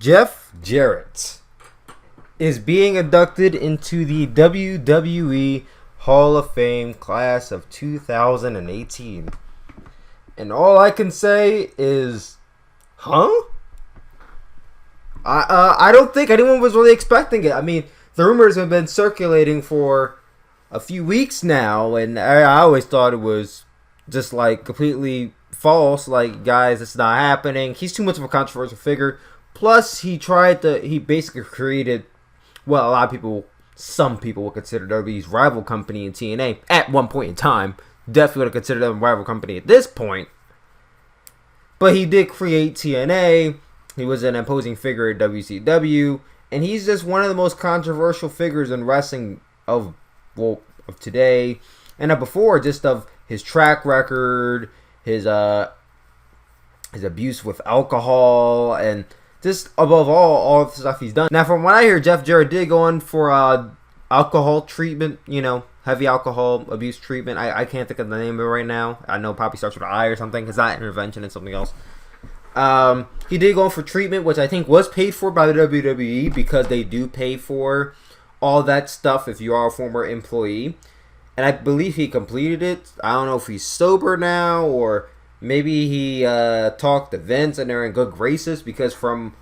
Jeff Jarett is being inducted into the WWE Hall of Fame class of 2018. And all I can say is, huh? I don't think anyone was really expecting it. I mean, the rumors have been circulating for a few weeks now, and I always thought it was just like completely false. Like, guys, it's not happening. He's too much of a controversial figure. Plus, he basically created, well, a lot of people, some people would consider WWE's rival company in TNA at one point in time. Definitely would have considered them a rival company at this point. But he did create TNA. He was an imposing figure at WCW. And he's just one of the most controversial figures in wrestling of today. And before, just of his track record, his abuse with alcohol, and just above all the stuff he's done. Now, from what I hear, Jeff Jarett did go in for alcohol treatment, heavy alcohol abuse treatment. I can't think of the name of it right now. I know it probably starts with an I or something. It's not intervention, it's something else. He did go in for treatment, which I think was paid for by the WWE, because they do pay for all that stuff if you are a former employee. And I believe he completed it. I don't know if he's sober now, or maybe he talked to Vince and they're in good graces, because from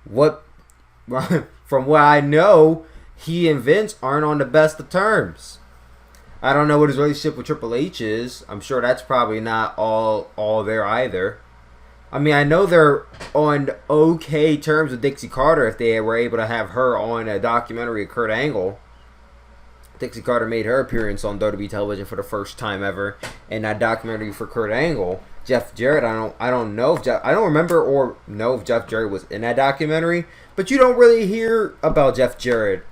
what I know, he and Vince aren't on the best of terms. I don't know what his relationship with Triple H is. I'm sure that's probably not all there either. I mean, I know they're on okay terms with Dixie Carter if they were able to have her on a documentary of Kurt Angle. Dixie Carter made her appearance on WWE television for the first time ever in that documentary for Kurt Angle. Jeff Jarett, I don't know if I don't remember or know if Jeff Jarett was in that documentary, but you don't really hear about Jeff Jarett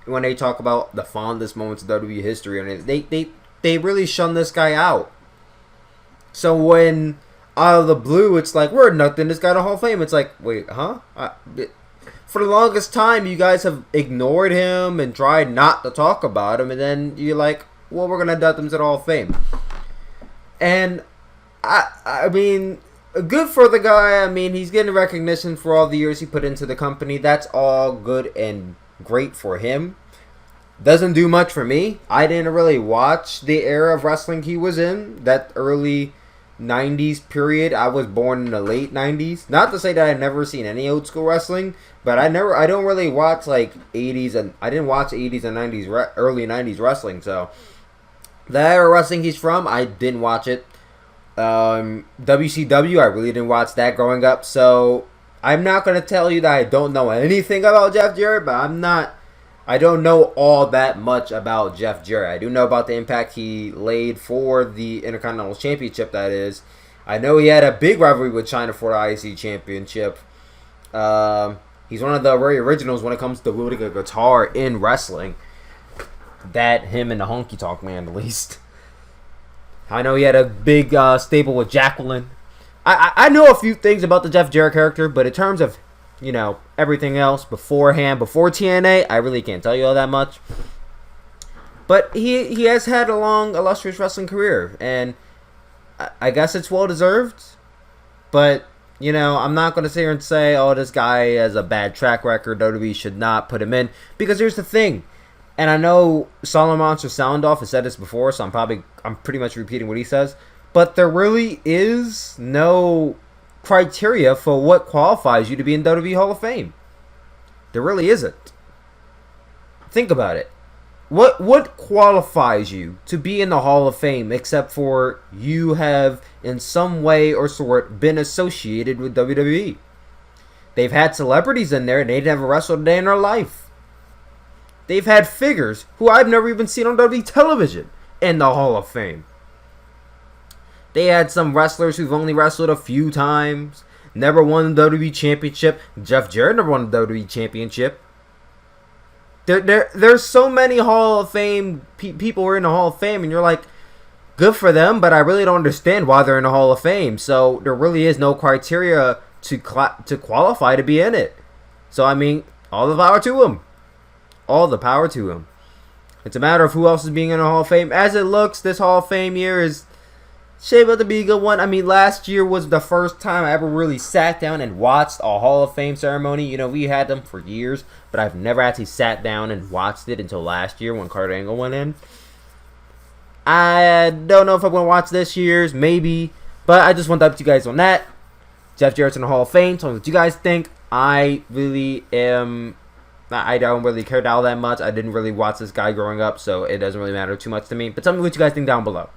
when they talk about the fondest moments of WWE history. I mean, they really shun this guy out. So when out of the blue, it's like, we're inducting this guy to Hall of Fame. It's like, wait, huh? For the longest time, you guys have ignored him and tried not to talk about him, and then you're like, well, we're going to induct him to the Hall of Fame. And, I mean, good for the guy. I mean, he's getting recognition for all the years he put into the company. That's all good and great for him. Doesn't do much for me. I didn't really watch the era of wrestling he was in, that early 90s period. I was born in the late 90s. Not to say that I've never seen any old school wrestling, but I don't really watch like 80s, and I didn't watch 80s and 90s, early 90s wrestling. So the era of wrestling he's from, I didn't watch it. WCW, I really didn't watch that growing up. So I'm not going to tell you that I don't know anything about Jeff Jarett, but I don't know all that much about Jeff Jarett. I do know about the impact he laid for the Intercontinental Championship, that is. I know he had a big rivalry with China for the IC Championship. He's one of the very originals when it comes to wielding a guitar in wrestling. That, him and the Honky Tonk Man, at least. I know he had a big stable with Jacqueline. I know a few things about the Jeff Jarett character, but in terms of everything else before TNA, I really can't tell you all that much. But he has had a long, illustrious wrestling career, and I guess it's well deserved. But I'm not going to sit here and say, oh, this guy has a bad track record, WWE should not put him in, because here's the thing, and I know Solomon Monster Soundoff has said this before, so I'm pretty much repeating what he says, but there really is no criteria for what qualifies you to be in WWE Hall of Fame. There really isn't. Think about it. What qualifies you to be in the Hall of Fame except for you have in some way or sort been associated with WWE? They've had celebrities in there and they never wrestled a day in their life. They've had figures who I've never even seen on WWE television in the Hall of Fame. They had some wrestlers who've only wrestled a few times, never won the WWE Championship. Jeff Jarett never won the WWE Championship. There's so many Hall of Fame people who are in the Hall of Fame, and you're like, good for them, but I really don't understand why they're in the Hall of Fame. So there really is no criteria to qualify to be in it. So, I mean, all the power to them. All the power to them. It's a matter of who else is being in the Hall of Fame. As it looks, this Hall of Fame year is shape up to be a good one. I mean, last year was the first time I ever really sat down and watched a Hall of Fame ceremony. You know, we had them for years, but I've never actually sat down and watched it until last year when Kurt Angle went in. I don't know if I'm going to watch this year's, maybe, but I just want to update you guys on that. Jeff Jarrett's in the Hall of Fame. Tell me what you guys think. I don't really care all that much. I didn't really watch this guy growing up, so it doesn't really matter too much to me. But tell me what you guys think down below.